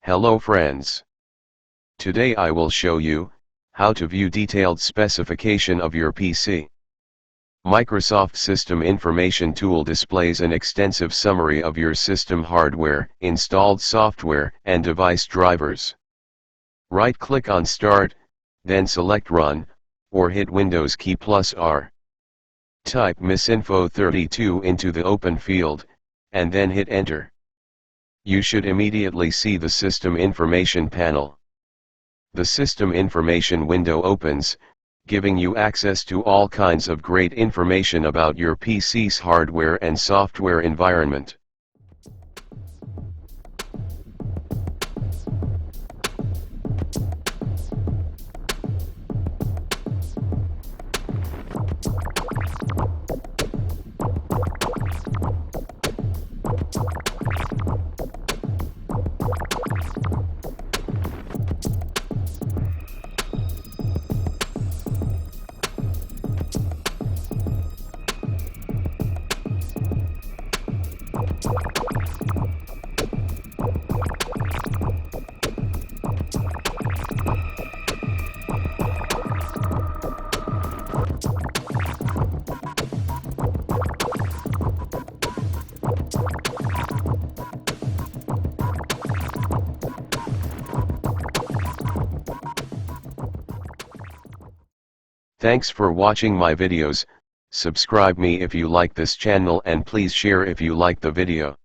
Hello friends. Today I will show you how to view detailed specification of your PC. Microsoft System Information Tool displays an extensive summary of your system hardware, installed software, and device drivers. Right-click on Start, then select Run, or hit Windows key plus R. Type misinfo32 into the open field, and then hit Enter. You should immediately see the System Information panel. The System Information window opens, giving you access to all kinds of great information about your PC's hardware and software environment. Thanks for watching my videos. Subscribe me if you like this channel and please share if you like the video.